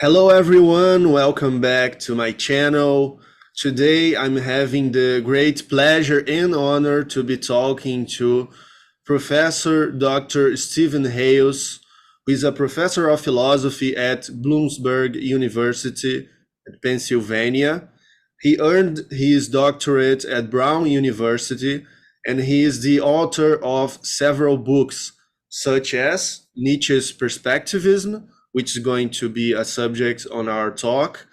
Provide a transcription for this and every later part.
Hello everyone, welcome back to my channel. Today I'm having the great pleasure and honor to be talking to Professor Dr. Stephen Hales, who is a professor of philosophy at Bloomberg University at Pennsylvania. He earned his doctorate at Brown University, and he is the author of several books, such as Nietzsche's Perspectivism, which is going to be a subject on our talk,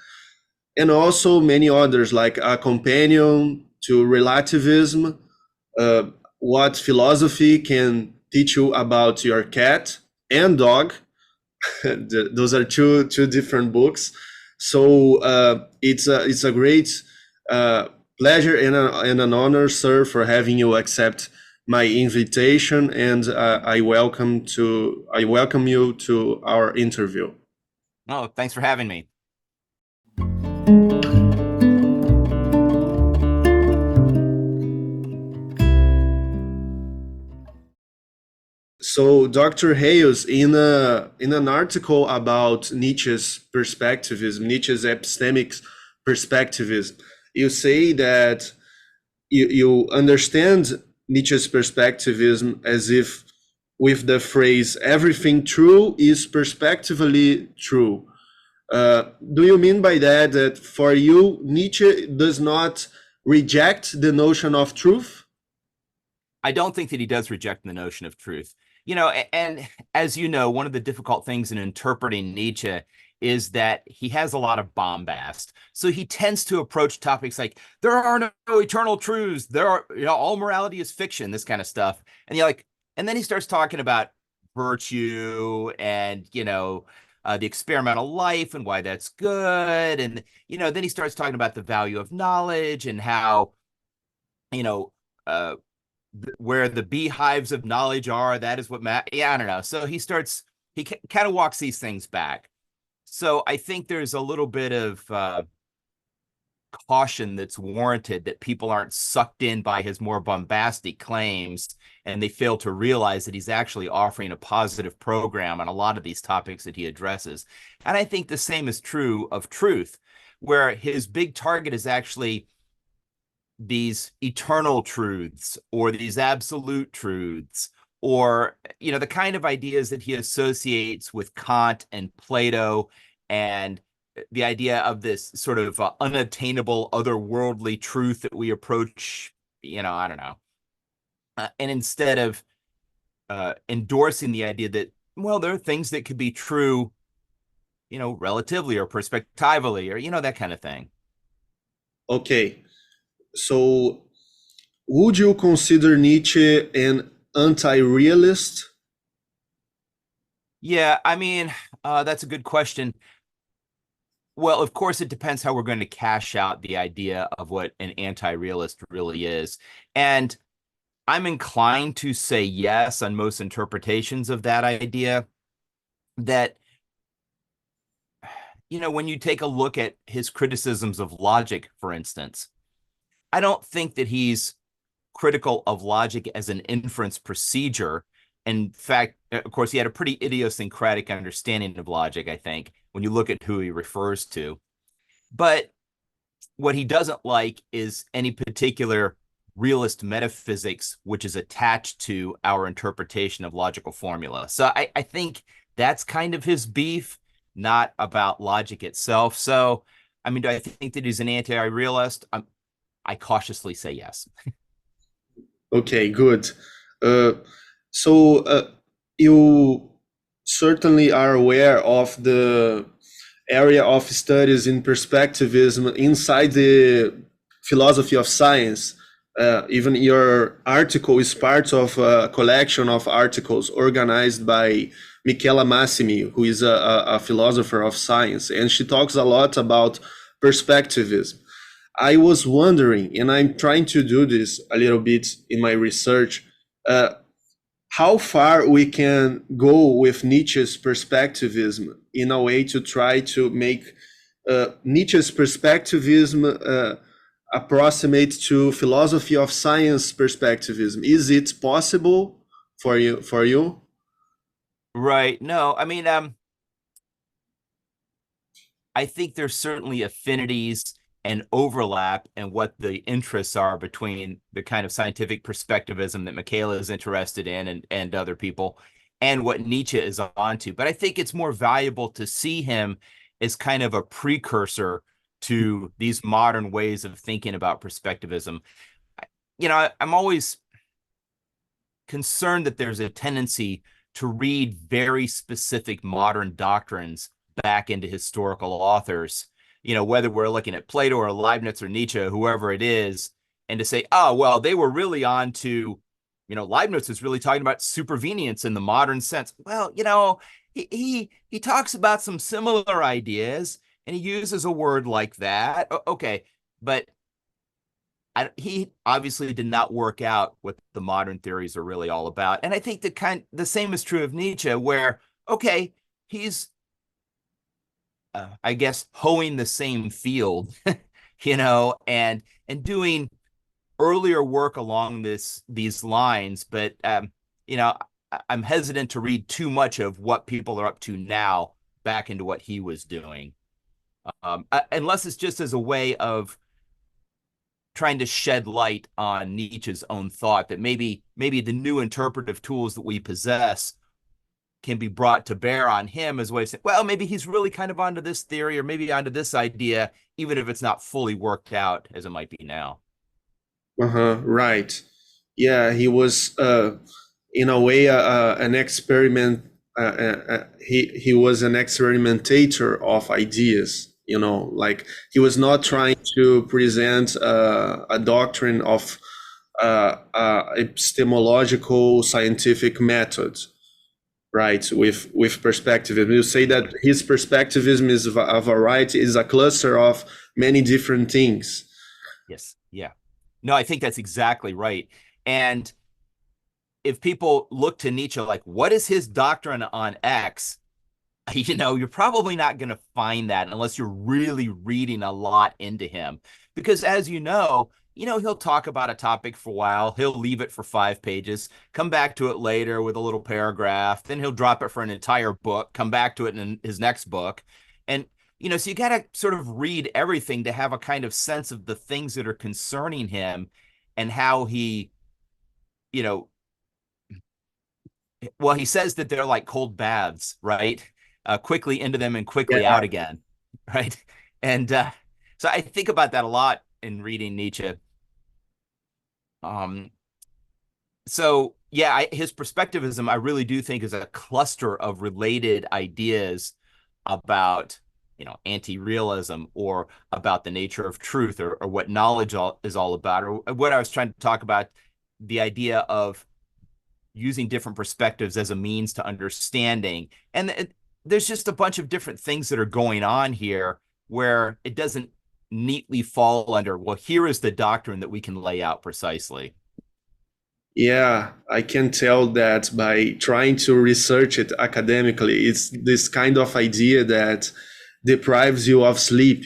and also many others like A Companion to Relativism, uh, What Philosophy Can Teach You About Your Cat and Dog. Those are two different books. So it's a great uh, pleasure and an honor, sir, for having you accept my invitation, and I welcome you to our interview. Oh, thanks for having me. So, Dr. Hales, in an article about Nietzsche's perspectivism, Nietzsche's epistemic perspectivism, you say that you understand Nietzsche's perspectivism as if with the phrase "everything true is perspectively true." Do you mean by that for you Nietzsche does not reject the notion of truth? I don't think that he does reject the notion of truth. And as you know, one of the difficult things in interpreting Nietzsche is that he has a lot of bombast. So he tends to approach topics like there are no eternal truths, all morality is fiction, this kind of stuff. And then he starts talking about virtue and the experimental life and why that's good. And then he starts talking about the value of knowledge and how you know uh where the beehives of knowledge are, that is what I don't know. So he kind of walks these things back. So I think there's a little bit of caution that's warranted that people aren't sucked in by his more bombastic claims and they fail to realize that he's actually offering a positive program on a lot of these topics that he addresses. And I think the same is true of truth, where his big target is actually these eternal truths or these absolute truths, or the kind of ideas that he associates with Kant and Plato, and the idea of this sort of unattainable otherworldly truth that we approach, I don't know. And instead of endorsing the idea that, well, there are things that could be true, relatively or perspectively, or that kind of thing. Okay, so would you consider Nietzsche an anti-realist? Yeah, I mean, that's a good question. Well, of course, it depends how we're going to cash out the idea of what an anti-realist really is. And I'm inclined to say yes on most interpretations of that idea. That, when you take a look at his criticisms of logic, for instance, I don't think that he's critical of logic as an inference procedure. In fact, of course, he had a pretty idiosyncratic understanding of logic, I think, when you look at who he refers to. But what he doesn't like is any particular realist metaphysics which is attached to our interpretation of logical formula. So I think that's kind of his beef, not about logic itself. So, I mean, do I think that he's an anti-realist? I cautiously say yes. Okay, good. Uh, so you certainly are aware of the area of studies in perspectivism inside the philosophy of science. Even your article is part of a collection of articles organized by Michela Massimi, who is a philosopher of science, and she talks a lot about perspectivism. I was wondering, and I'm trying to do this a little bit in my research, uh, how far we can go with Nietzsche's perspectivism in a way to try to make Nietzsche's perspectivism approximate to philosophy of science perspectivism. Is it possible for you? For you? Right. No, I mean, I think there's certainly affinities and overlap in what the interests are between the kind of scientific perspectivism that Michaela is interested in and other people and what Nietzsche is onto. But I think it's more valuable to see him as kind of a precursor to these modern ways of thinking about perspectivism. I'm always concerned that there's a tendency to read very specific modern doctrines back into historical authors, whether we're looking at Plato or Leibniz or Nietzsche, whoever it is, and to say, oh, well, they were really on to, Leibniz is really talking about supervenience in the modern sense. Well, he talks about some similar ideas and he uses a word like that. Okay, but he obviously did not work out what the modern theories are really all about. And I think the same is true of Nietzsche, where, okay, he's, I guess, hoeing the same field, and doing earlier work along these lines. But, I'm hesitant to read too much of what people are up to now back into what he was doing, unless it's just as a way of trying to shed light on Nietzsche's own thought, that maybe the new interpretive tools that we possess can be brought to bear on him as a way of saying, well, maybe he's really kind of onto this theory or maybe onto this idea, even if it's not fully worked out as it might be now. Right. Yeah, he was in a way an experiment. He was an experimentator of ideas. Like he was not trying to present a doctrine of epistemological scientific methods, right? With perspectivism, you say that his perspectivism is a variety, is a cluster of many different things. Yes. Yeah. No, I think that's exactly right. And if people look to Nietzsche like, what is his doctrine on X? You're probably not going to find that unless you're really reading a lot into him. Because as he'll talk about a topic for a while, he'll leave it for 5 pages, come back to it later with a little paragraph, then he'll drop it for an entire book, come back to it in his next book. And, so you got to sort of read everything to have a kind of sense of the things that are concerning him and how he, well, he says that they're like cold baths, right? Quickly into them and quickly out again, right? And so I think about that a lot in reading Nietzsche. So yeah, his perspectivism, I really do think, is a cluster of related ideas about, anti-realism, or about the nature of truth, or what knowledge is all about, or what I was trying to talk about, the idea of using different perspectives as a means to understanding. And there's just a bunch of different things that are going on here where it doesn't neatly fall under, well, here is the doctrine that we can lay out precisely. Yeah, I can tell that by trying to research it academically. It's this kind of idea that deprives you of sleep,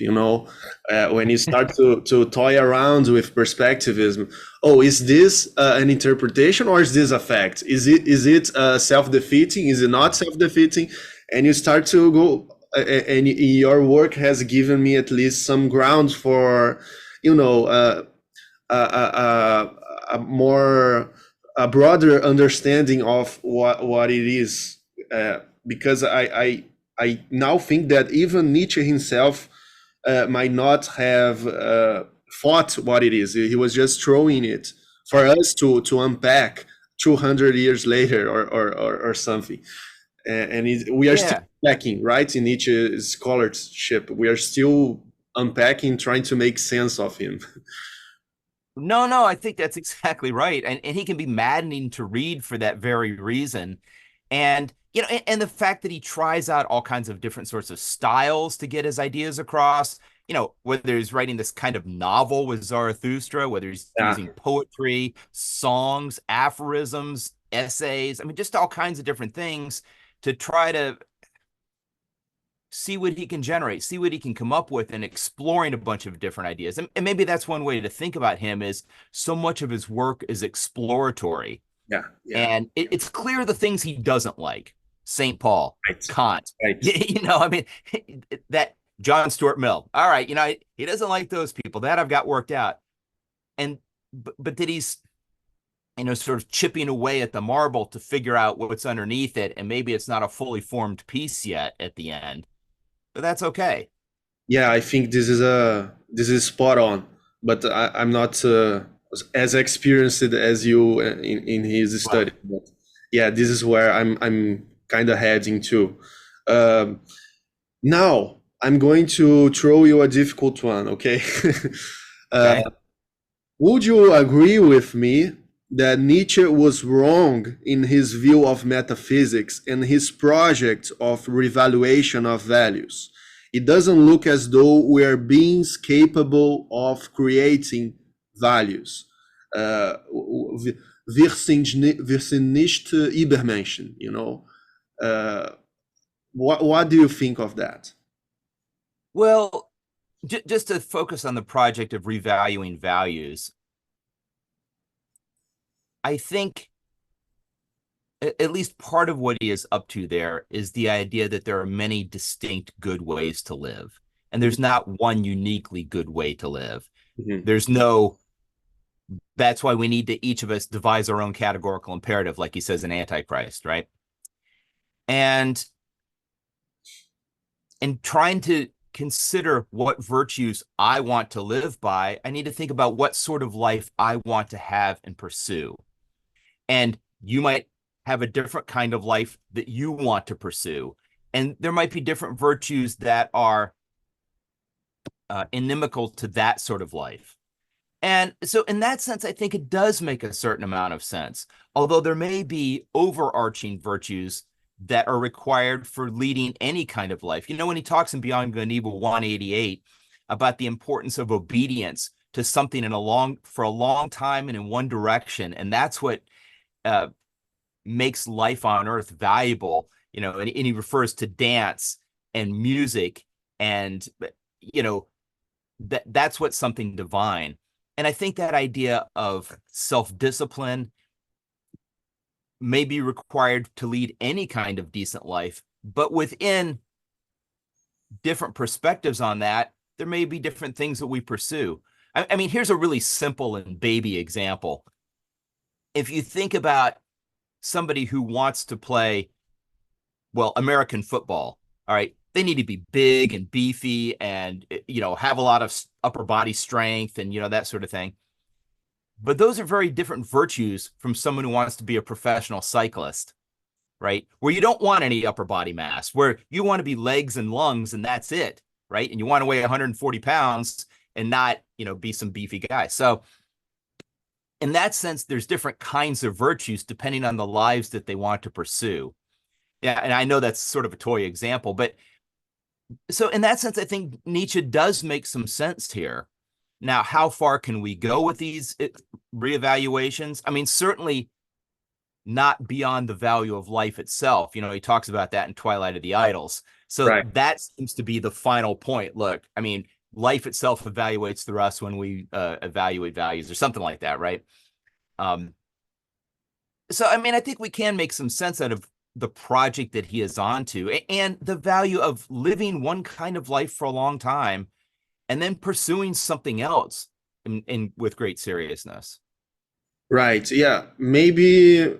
when you start to toy around with perspectivism. Oh, is this an interpretation, or is this a fact? Is it self-defeating? Is it not self-defeating? And you start to go, and your work has given me at least some grounds for, a broader understanding of what it is, because I now think that even Nietzsche himself might not have thought what it is. He was just throwing it for us to unpack 200 years later, or something. And we are still unpacking, right? In Nietzsche's scholarship, we are still unpacking, trying to make sense of him. No, I think that's exactly right. And he can be maddening to read for that very reason. And, and the fact that he tries out all kinds of different sorts of styles to get his ideas across, whether he's writing this kind of novel with Zarathustra, whether he's using poetry, songs, aphorisms, essays, just all kinds of different things to try to see what he can generate, see what he can come up with, and exploring a bunch of different ideas. And maybe that's one way to think about him, is so much of his work is exploratory. Yeah. And it's clear the things he doesn't like. St. Paul, Right. Kant, Right. that John Stuart Mill. All right, he doesn't like those people. That I've got worked out. And but that he's sort of chipping away at the marble to figure out what's underneath it, and maybe it's not a fully formed piece yet at the end, but that's okay. Yeah, I think this is spot on, but I'm not as experienced as you in his Right. study. But yeah, this is where I'm kind of heading to. Um, Now I'm going to throw you a difficult one, okay? uh, Okay. would you agree with me that Nietzsche was wrong in his view of metaphysics and his project of revaluation of values? It doesn't look as though we are beings capable of creating values. Uh, wir sind nicht Übermenschen, you know. What do you think of that? Well, just to focus on the project of revaluing values, I think at least part of what he is up to there is the idea that there are many distinct good ways to live. And there's not one uniquely good way to live. Mhm. There's no, that's why we need to each of us devise our own categorical imperative, like he says in Antichrist, right? And trying to consider what virtues I want to live by, I need to think about what sort of life I want to have and pursue. And you might have a different kind of life that you want to pursue. And there might be different virtues that are inimical to that sort of life. And so, in that sense, I think it does make a certain amount of sense, although there may be overarching virtues that are required for leading any kind of life. When he talks in Beyond Good and Evil 188 about the importance of obedience to something for a long time and in one direction, and that's what makes life on earth valuable, and he refers to dance and music, and that's what's something divine. And I think that idea of self-discipline may be required to lead any kind of decent life, but within different perspectives on that, there may be different things that we pursue. I mean, here's a really simple and baby example. If you think about somebody who wants to play, well, American football, all right, they need to be big and beefy and, have a lot of upper body strength and, that sort of thing. But those are very different virtues from someone who wants to be a professional cyclist, right? Where you don't want any upper body mass, where you want to be legs and lungs and that's it, right? And you want to weigh 140 pounds and not, be some beefy guy. So in that sense, there's different kinds of virtues depending on the lives that they want to pursue. Yeah, and I know that's sort of a toy example, but so in that sense, I think Nietzsche does make some sense here. Now, how far can we go with these reevaluations? I mean, certainly not beyond the value of life itself. He talks about that in Twilight of the Idols. So Right. that seems to be the final point. Look, I mean, life itself evaluates through us when we evaluate values or something like that, right? So, I mean, I think we can make some sense out of the project that he is onto and the value of living one kind of life for a long time and then pursuing something else with great seriousness. Right. Yeah. Maybe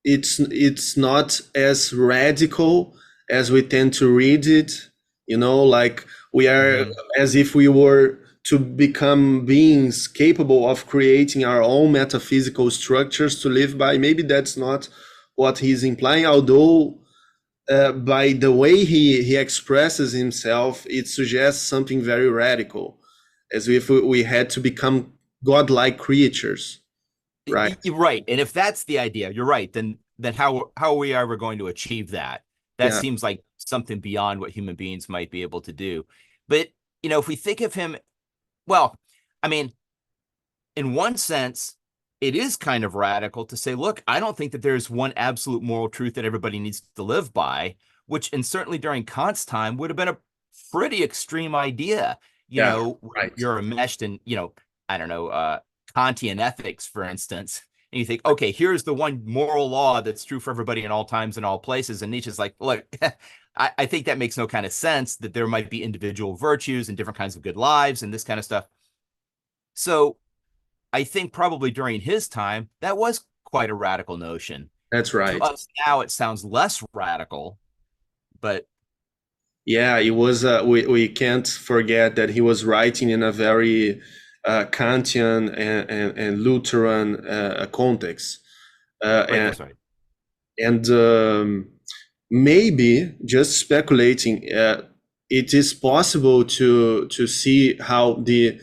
it's not as radical as we tend to read it, like we are Mm-hmm. as if we were to become beings capable of creating our own metaphysical structures to live by. Maybe that's not what he's implying, although by the way he expresses himself, it suggests something very radical, as if we had to become godlike creatures, right? You're right. And if that's the idea, you're right. Then how are we ever going to achieve that? That Yeah. seems like something beyond what human beings might be able to do. But if we think of him, well, I mean, in one sense, it is kind of radical to say, look, I don't think that there's one absolute moral truth that everybody needs to live by, which, and certainly during Kant's time, would have been a pretty extreme idea. Yeah. When Right. you're enmeshed in, I don't know, Kantian ethics, for instance, and you think, okay, here's the one moral law that's true for everybody in all times and all places. And Nietzsche's like, look, I think that makes no kind of sense, that there might be individual virtues and different kinds of good lives and this kind of stuff. So I think probably during his time, that was quite a radical notion. That's To right. us now, it sounds less radical, but Yeah, it was. We can't forget that he was writing in a very Kantian and Lutheran context, right, and that's right. maybe just speculating. It is possible to see how the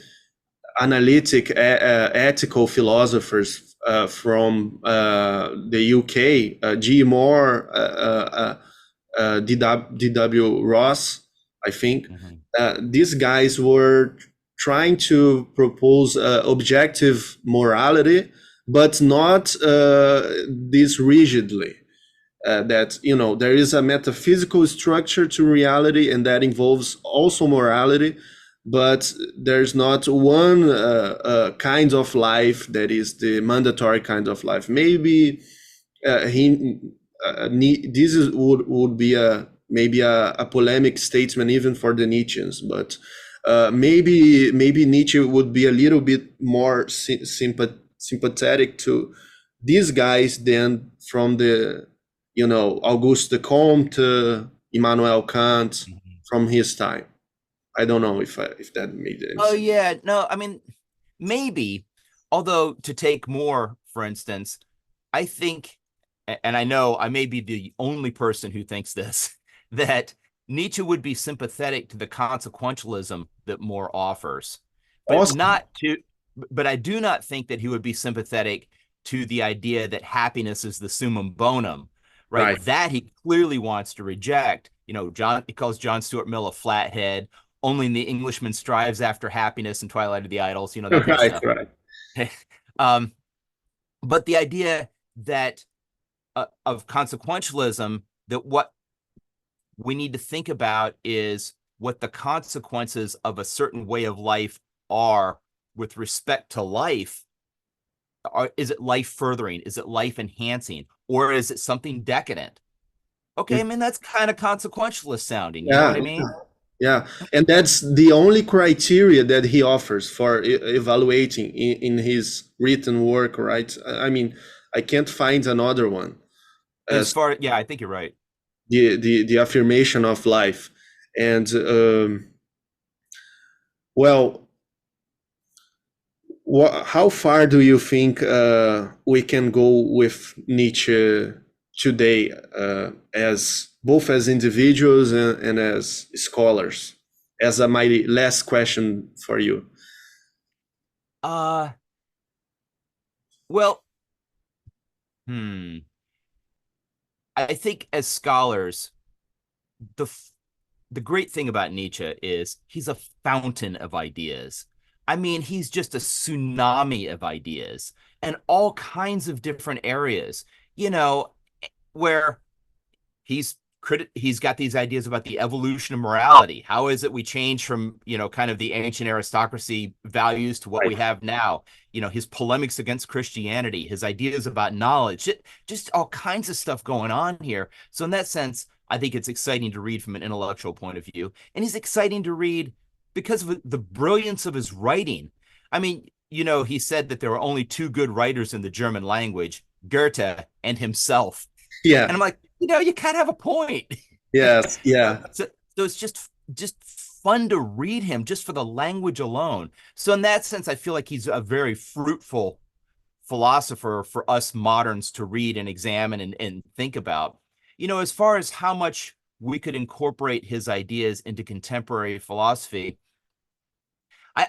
analytic ethical philosophers from the UK, G. Moore, D.W. Ross, I think. Mhm. These guys were trying to propose objective morality, but not this rigidly. That there is a metaphysical structure to reality, and that involves also morality, but there's not one kind of life that is the mandatory kind of life. Maybe he this would be maybe a polemic statement even for the Nietzscheans, but maybe Nietzsche would be a little bit more sympathetic to these guys than from the Auguste de Comte, Immanuel Kant Mhm. from his time. I don't know if that made any Oh sense. yeah, no, I mean maybe. Although to take more, for instance, I think, and I know I may be the only person who thinks this, that Nietzsche would be sympathetic to the consequentialism that More offers, but Awesome. not to, but I do not think that he would be sympathetic to the idea that happiness is the summum bonum, right? Right. That he clearly wants to reject. He calls John Stuart Mill a flathead. Only the Englishman strives after happiness and Twilight of the Idols, that kind of Right. stuff. Right. um, but the idea that of consequentialism, that what we need to think about is what the consequences of a certain way of life are with respect to life. Is it life furthering? Is it life enhancing? Or is it something decadent? Okay, I mean, that's kind of consequentialist sounding. You know what Yeah. I mean? Yeah, and that's the only criteria that he offers for evaluating in his written work, right? I mean, I can't find another one As as far, yeah, I think you're right. the affirmation of life. And well, how far do you think we can go with Nietzsche today, as both as individuals and as scholars? As my last question for you. Uh, well, hmm. I think as scholars, the the great thing about Nietzsche is he's a fountain of ideas. I mean, he's just a tsunami of ideas and all kinds of different areas, you know, where he's he's got these ideas about the evolution of morality. How is it we change from, kind of the ancient aristocracy values to what we Right. have now? His polemics against Christianity, his ideas about knowledge, just all kinds of stuff going on here. So in that sense, I think it's exciting to read from an intellectual point of view, and he's exciting to read because of the brilliance of his writing. I mean, he said that there were only two good writers in the German language, Goethe and himself. And Yeah. I'm like, you kind of have a point. Yes. Yeah. so, so it's just fun to read him just for the language alone. So in that sense, I feel like he's a very fruitful philosopher for us moderns to read and examine and think about. As far as how much we could incorporate his ideas into contemporary philosophy,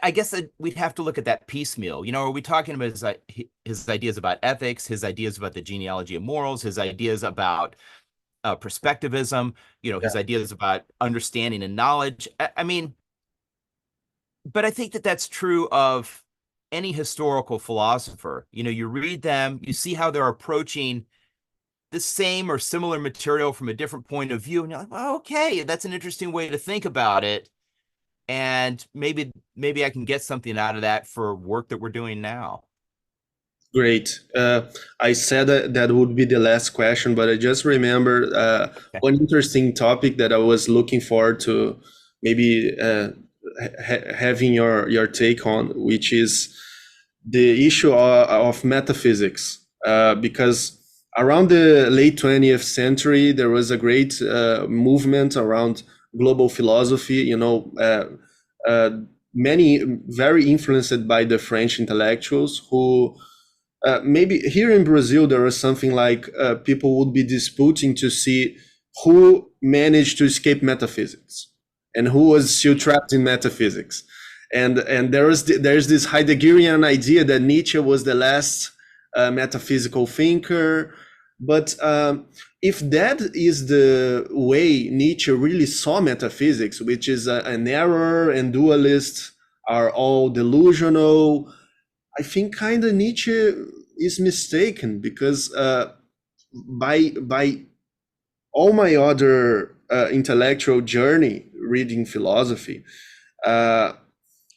I guess that we'd have to look at that piecemeal. Are we talking about his ideas about ethics, his ideas about the genealogy of morals, his ideas about perspectivism, Yeah. his ideas about understanding and knowledge? I mean, but I think that that's true of any historical philosopher. You read them, you see how they're approaching the same or similar material from a different point of view, and you're like, well, okay, that's an interesting way to think about it. And maybe I can get something out of that for work that we're doing now. Great. I said that would be the last question, but I just remember Okay. one interesting topic that I was looking forward to maybe having your take on, which is the issue of metaphysics. Because around the late 20th century, there was a great movement around global philosophy, uh, many very influenced by the French intellectuals who maybe here in Brazil, there was something like people would be disputing to see who managed to escape metaphysics and who was still trapped in metaphysics. And there's this Heideggerian idea that Nietzsche was the last metaphysical thinker. But if that is the way Nietzsche really saw metaphysics, which is an error and dualists are all delusional, I think kind of Nietzsche is mistaken because by all my other intellectual journey reading philosophy, uh,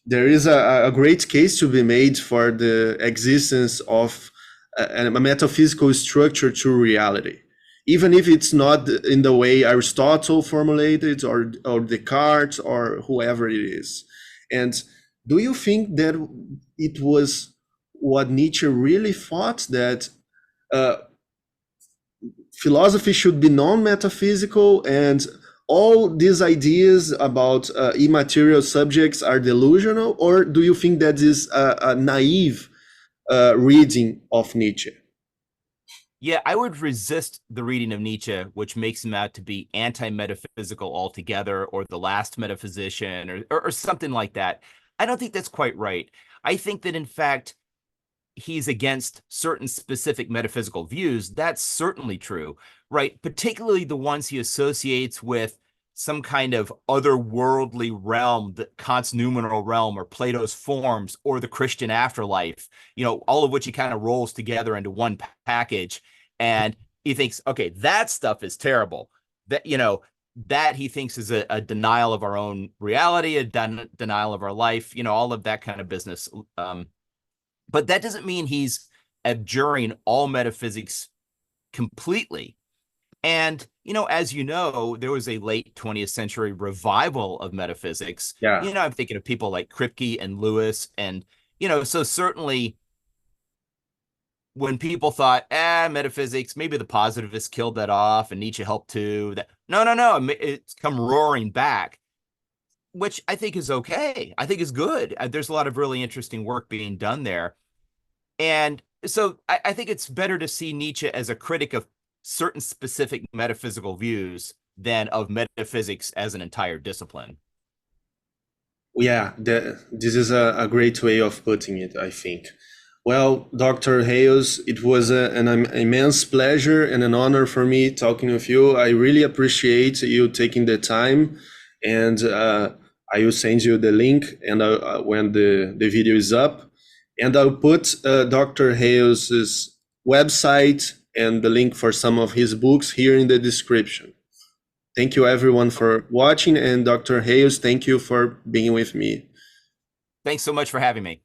there is a great case to be made for the existence of a metaphysical structure to reality, even if it's not in the way Aristotle formulated or Descartes or whoever it is. And do you think that it was what Nietzsche really thought, that uh, philosophy should be non-metaphysical and all these ideas about immaterial subjects are delusional? Or do you think that is a naive reading of Nietzsche? Yeah, I would resist the reading of Nietzsche, which makes him out to be anti-metaphysical altogether, or the last metaphysician, or something like that. I don't think that's quite right. I think that, in fact, he's against certain specific metaphysical views. That's certainly true, right? Particularly the ones he associates with some kind of otherworldly realm, the Kant's noumenal realm, or Plato's forms, or the Christian afterlife, all of which he kind of rolls together into one package. And he thinks, okay, that stuff is terrible. That he thinks is a denial of our own reality, a denial of our life, all of that kind of business. But that doesn't mean he's abjuring all metaphysics completely. And, as you know, there was a late 20th century revival of metaphysics. Yeah. I'm thinking of people like Kripke and Lewis. And, so certainly when people thought, metaphysics, maybe the positivists killed that off and Nietzsche helped too. No, it's come roaring back, which I think is okay. I think is good. There's a lot of really interesting work being done there. And so I think it's better to see Nietzsche as a critic of certain specific metaphysical views than of metaphysics as an entire discipline. Yeah, this is a great way of putting it, I think. Well, Dr. Hales, it was an immense pleasure and an honor for me talking with you. I really appreciate you taking the time, and I will send you the link and when the video is up. And I'll put Dr. Hales's website and the link for some of his books here in the description. Thank you everyone for watching, and Dr. Hales, thank you for being with me. Thanks so much for having me.